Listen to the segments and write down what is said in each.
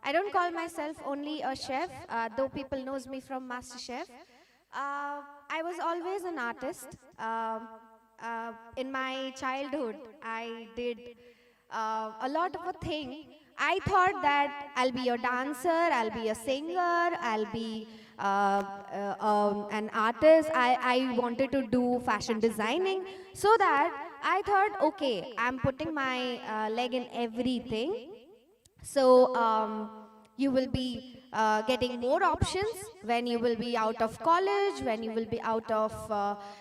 I don't call myself only a chef, though people knows me from MasterChef. I was always an artist. In my childhood, I did a lot of a thing. I thought that I'll be a dancer, I'll be a singer, I'll be an artist. I wanted to do fashion designing, so that I thought, okay, I'm putting my leg in everything. So you will be getting more options when you will be out of college, when you will be out of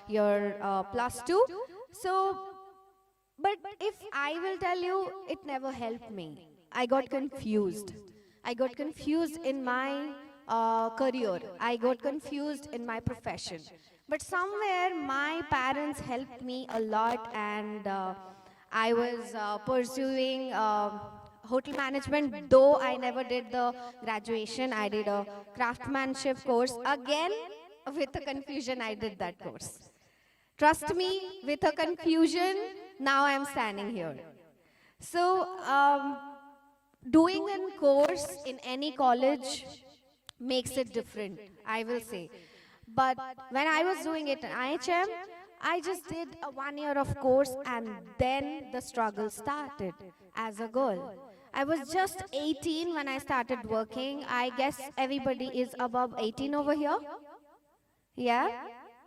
your plus two. So, but if I will tell you, it never helped me. I got confused. I got confused in my career. I got confused in my profession. But somewhere my parents helped me a lot, and I was pursuing hotel management, though I never did the graduation. I did a craftsmanship course. Again, with a confusion, I did that course. Trust me, with a confusion, now I'm standing here. So, doing a course in any college makes it different, I will say. But when I was doing it in IHM, I just did a 1 year of course, and then the struggle started as a girl. I was just 18 when I started working. I guess everybody is above 18 over here. Yeah?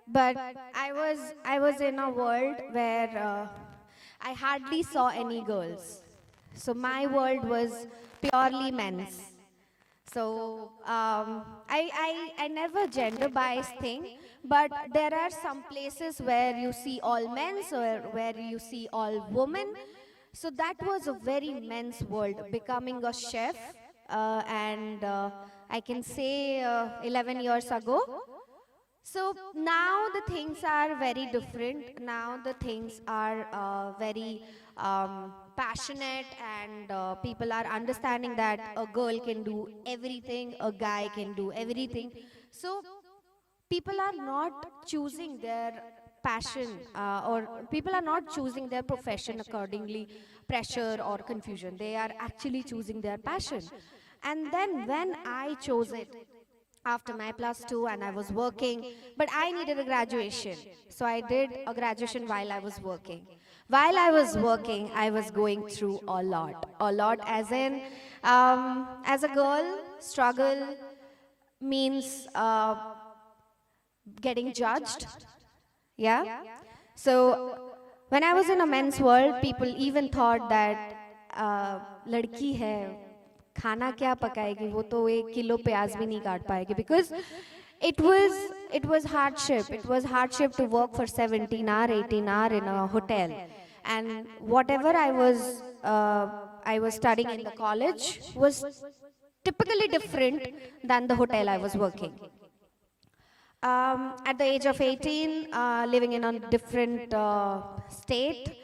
But I was in a world where I hardly saw any girls. So my world was purely men's. So I never gender bias thing, but there are some places where you see all men, or where you see all women. So that was a very men's world, becoming a chef, and I can say 11 years ago. So now the things are very different. Now the things are very passionate, and people are understanding that a girl can do everything, a guy can do everything. So people are not choosing their passion, or people are not choosing their profession accordingly, pressure or confusion. They are actually choosing their passion. And then when I chose it, after my plus two, and I was working, but I needed a graduation. So I did a graduation while I was working. While I was working, I was going through a lot, as in, as a girl, struggle means getting judged. Yeah. So when I was in a men's world, people even thought that ladki hai, खाना क्या पकाएगी, वो तो 1 kilo प्याज भी नहीं काट पाएगी, because it was hardship to work for 17 hour 18 hour in a hotel. And whatever I was studying in the college was typically different than the hotel I was working. At the age of 18, living in a different state,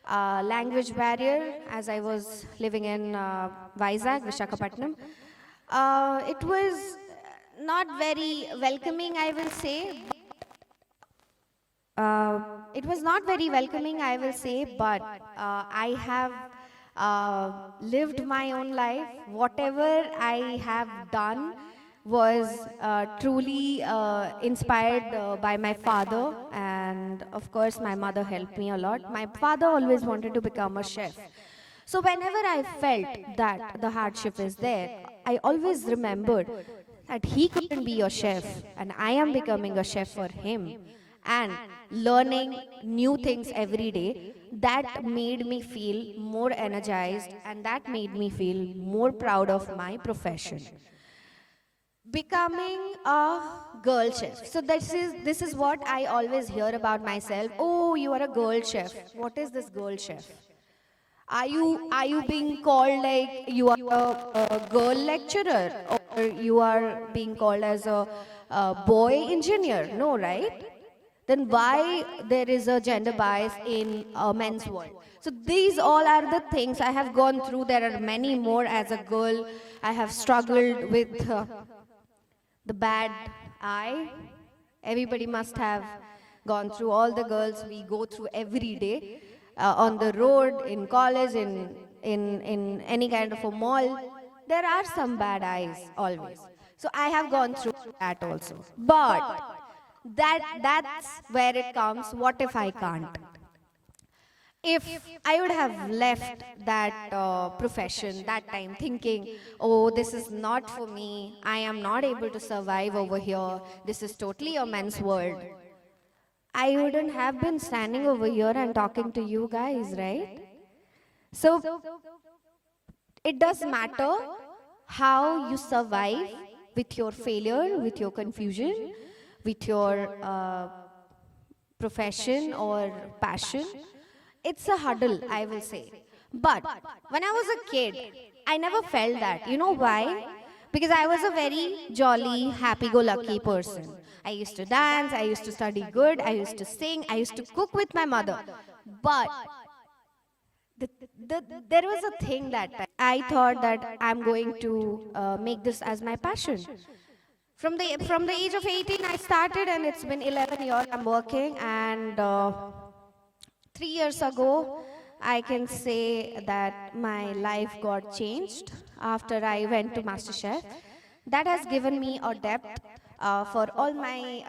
language barrier, as I was living in Vizag, Visakhapatnam. It was not very welcoming, I will say. It was not very welcoming, I will say, but I have lived my own life. Whatever I have done was truly inspired by my father, and of course my mother helped me a lot. My father always wanted to become a chef. So whenever I felt that the hardship is there, I always remembered that he couldn't be a chef, and I am becoming a chef for him, and learning new things every day. That made me feel more energized, and that made me feel more proud of my profession. Becoming a girl chef. So this is what I always hear about myself. Oh, you are a girl chef. What is this girl chef? Are you being called like you are a girl lecturer, or you are being called as a boy engineer? No, right? Then why there is a gender bias in men's world? So these all are the things I have gone through. There are many more. As a girl, I have struggled with the bad eye. Everybody must have gone through, all the girls we go through every day, on the road, in college, in any kind of a mall. there are some bad eyes always. So I have gone through that also. But that's where it comes. What if I can't? If I would have left that profession that time thinking, oh, this is not for me, I am not able to survive over here, this is totally a men's world, I wouldn't have been standing over here and talking to you guys, right? So it does matter how you survive with your failure, with your confusion, with your profession or passion. It's a huddle, I will say. But when I was a kid, I never felt that. You know why? Because I was a very jolly, happy-go-lucky person. I used to dance, I used to study good, I used to sing, I used to cook with my mother. But there was a thing that I thought that I'm going to make this as my passion. From the age of 18, I started, and it's been 11 years I'm working, and 3 years ago, I can say that my life got changed after I went to MasterChef. That has given me a depth for all my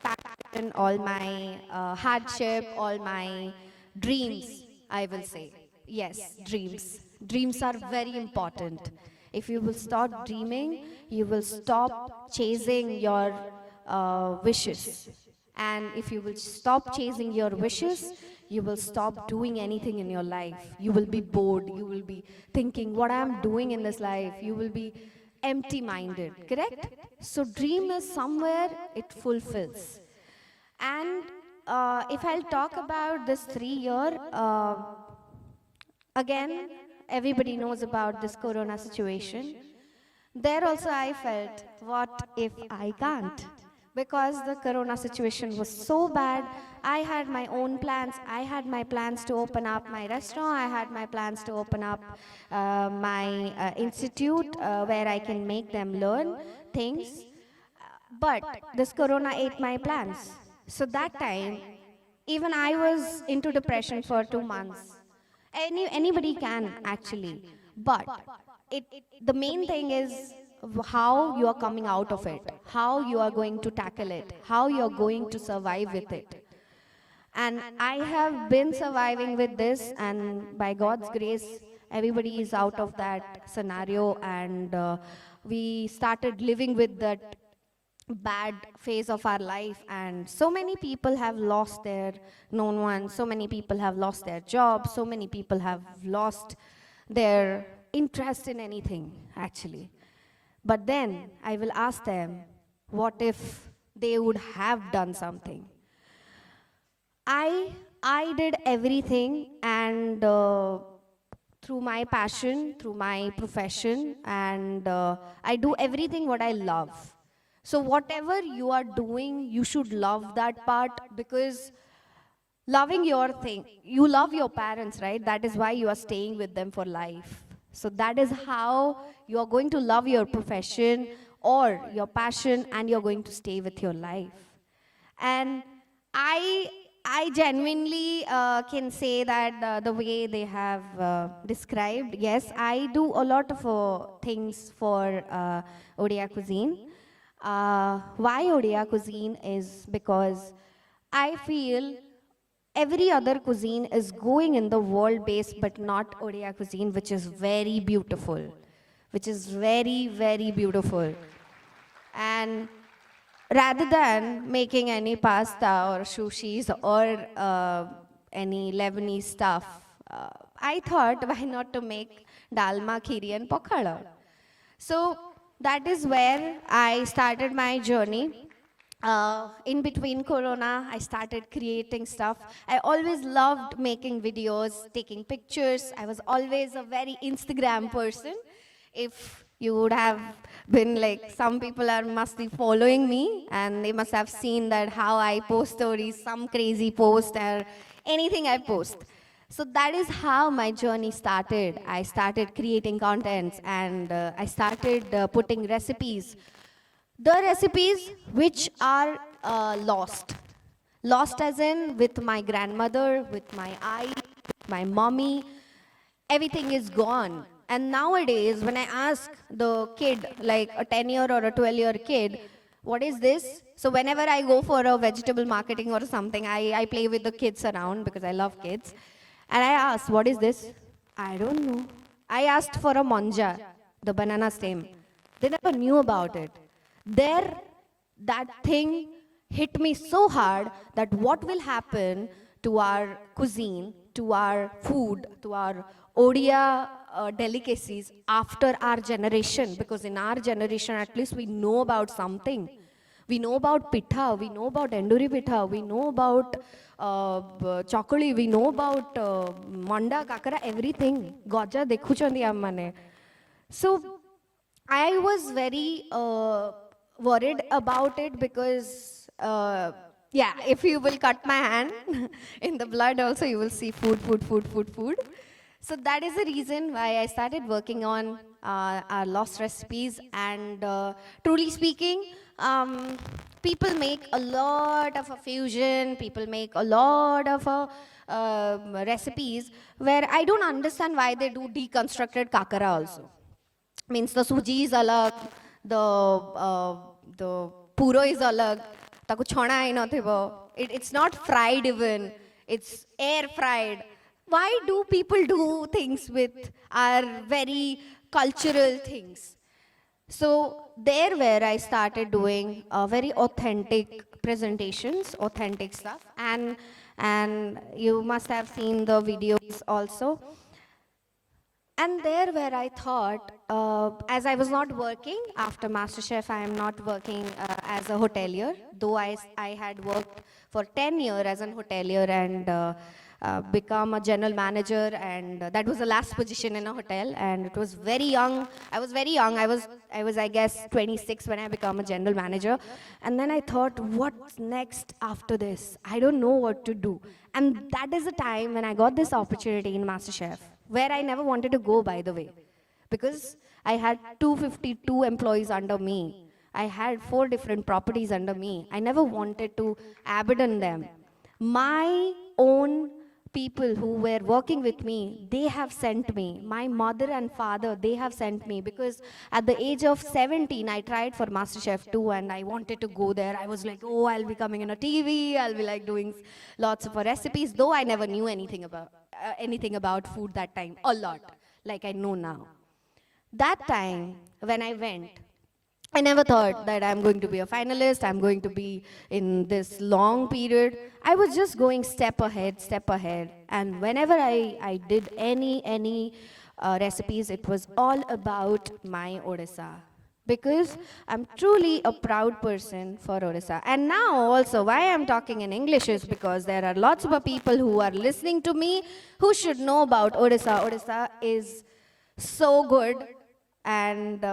passion, all my hardship, all my dreams, I will say. Yes, dreams. Dreams are very important. If you will stop dreaming, you will stop chasing your wishes. And if you will stop chasing your wishes, you will stop doing anything in your life. You will be bored. You will be thinking, what I'm doing in this life. You will be empty-minded, correct? So dream is somewhere it fulfills. And if I'll talk about this 3 year, again, everybody knows about this corona situation. There also I felt, what if I can't? Because the corona situation was so bad, I had my own plans. I had my plans to open up my restaurant. I had my plans to open up my institute where I can make them learn things. But this corona ate my plans. So that time, even I was into depression for 2 months. Anybody can actually. But the main thing is how you are coming out of it, how you are going to tackle it, how you are going to survive with it. And I have been surviving with this, and by God's grace, everybody is out of that scenario, and we started living with that bad phase of our life, and so many people have lost their known ones, so many people have lost their jobs, so many people have lost their interest in anything, actually. But then I will ask them, what if they would have done something? I did everything, and through my passion, through my profession, and I do everything what I love. So whatever you are doing, you should love that part, because loving your thing, you love your parents, right? That is why you are staying with them for life. So that is how you are going to love your profession or your passion, and you're going to stay with your life. And I genuinely can say that the way they have described, yes, I do a lot of things for Odia cuisine. Why Odia cuisine is because I feel every other cuisine is going in the world base, but not Odia cuisine, which is very beautiful, which is very, very beautiful. And rather than making any pasta or sushis or any Lebanese stuff, I thought, why not to make dalma, khiri and pokhada? So that is where I started my journey. In between Corona, I started creating stuff. I always loved making videos, taking pictures. I was always a very Instagram person. If you would have been like, some people must be following me, and they must have seen that how I post stories, some crazy post or anything I post. So that is how my journey started. I started creating contents, and I started putting recipes. The recipes which are lost. Lost as in with my grandmother, with my aunt, with my mommy, everything is gone. And nowadays, when I ask the kid, like a 10-year or a 12-year kid, what is this? So whenever I go for a vegetable marketing or something, I play with the kids around because I love kids. And I ask, what is this? I don't know. I asked for a monja, the banana stem. They never knew about it. There, that thing hit me so hard that what will happen to our cuisine, to our food, to our odia delicacies after our generation, because in our generation at least we know about something. We know about pitha, we know about enduri pitha, we know about chakuli, we know about manda, kakara, everything. Gaja dekhuchandi ammane. So I was very worried about it because, yeah, if you will cut my hand in the blood also, you will see food, food, food, food, food. So that is the reason why I started working on our lost recipes. And truly speaking, people make a lot of a fusion, people make a lot of recipes where I don't understand why they do deconstructed kakara also. Means the suji is alag, the puro is alag, taku chhona hai nathibo. It's not fried even, it's air fried. Why do people do things with our very cultural things? So there where I started doing very authentic presentations, authentic stuff, and you must have seen the videos also. And there where I thought, as I was not working after MasterChef, I am not working as a hotelier, though I had worked for 10 years as an hotelier and become a general manager, and that was the last position in a hotel, and it was very young. I was very young. I was I guess 26 when I became a general manager, and then I thought, what's next after this? I don't know what to do, and that is the time when I got this opportunity in MasterChef, where I never wanted to go, by the way, because I had 252 employees under me. I had 4 different properties under me. I never wanted to abandon them. My own people who were working with me, they have sent me. My mother and father, they have sent me, because at the age of 17, I tried for MasterChef 2 and I wanted to go there. I was like, oh, I'll be coming in a TV, I'll be like doing lots of recipes, though I never knew anything about food that time, a lot, like I know now. That time, when I went, I never thought that I'm going to be a finalist, I'm going to be in this long period. I was just going step ahead, step ahead. And whenever I did any recipes, it was all about my Odisha. Because I'm truly a proud person for Odisha. And now also, why I'm talking in English is because there are lots of people who are listening to me who should know about Odisha. Odisha is so good, and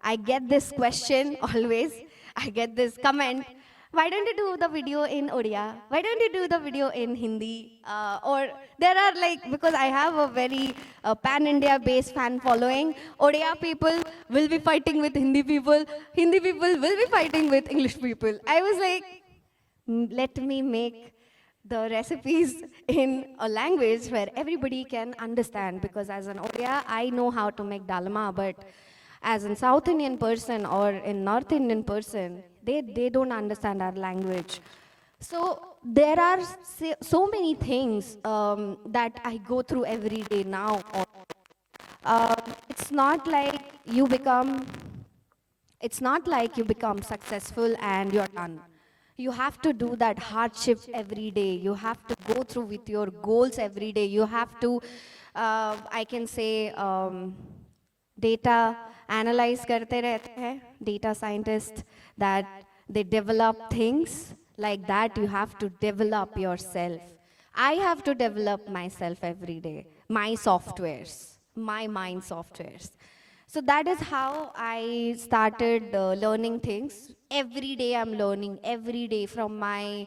I get this question always. I get this comment. Why don't you do the video in Odia? Why don't you do the video in Hindi? Or there are like, because I have a very pan-India based fan following, Odia people will be fighting with Hindi people will be fighting with English people. I was like, let me make the recipes in a language where everybody can understand, because as an Odia, I know how to make dalma, but as a South Indian person or a North Indian person, they don't understand our language. So there are so many things that I go through every day now. It's not like you become successful and you're done. You have to do that hardship every day. You have to go through with your goals every day. You have to, I can say, data analyze karte rehte hai, data scientists, that they develop things like that. You have to develop yourself. I have to develop myself every day, my softwares, my mind softwares. So that is how I started learning things. Every day I'm learning, every day. From my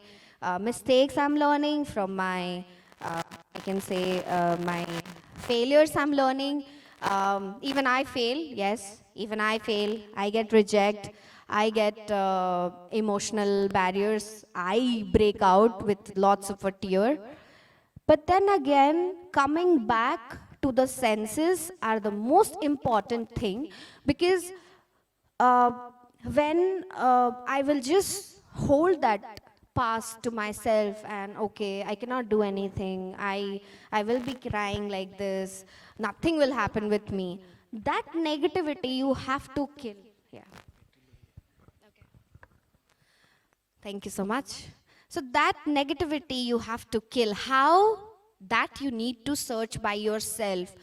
mistakes I'm learning, from my, I can say, my failures I'm learning. Even I fail, yes, even I fail. I get reject, I get emotional barriers. I break out with lots of a tear. But then again, coming back to the senses are the most important thing, because uh, when I will just hold that past to myself and okay, I cannot do anything, I will be crying like this, nothing will happen with me. That negativity you have to kill. Yeah. Thank you so much. So that negativity you have to kill. How? That you need to search by yourself.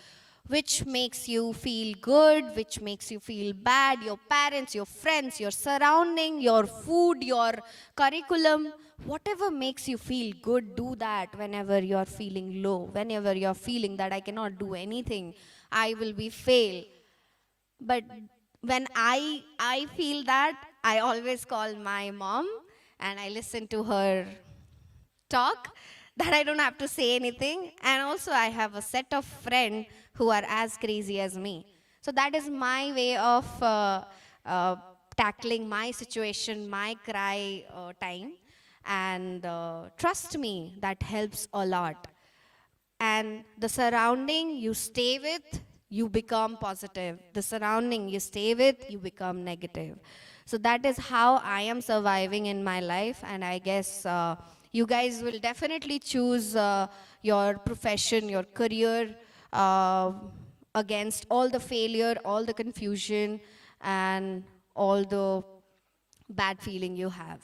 Which makes you feel good, which makes you feel bad, your parents, your friends, your surrounding, your food, your curriculum, whatever makes you feel good, do that whenever you're feeling low, whenever you're feeling that I cannot do anything, I will be fail. But when I feel that, I always call my mom and I listen to her talk, that I don't have to say anything. And also I have a set of friends who are as crazy as me. So that is my way of uh, tackling my situation, my cry time. And trust me, that helps a lot. And the surrounding you stay with, you become positive. The surrounding you stay with, you become negative. So that is how I am surviving in my life, and I guess you guys will definitely choose your profession, your career, uh, against all the failure, all the confusion, and all the bad feeling you have.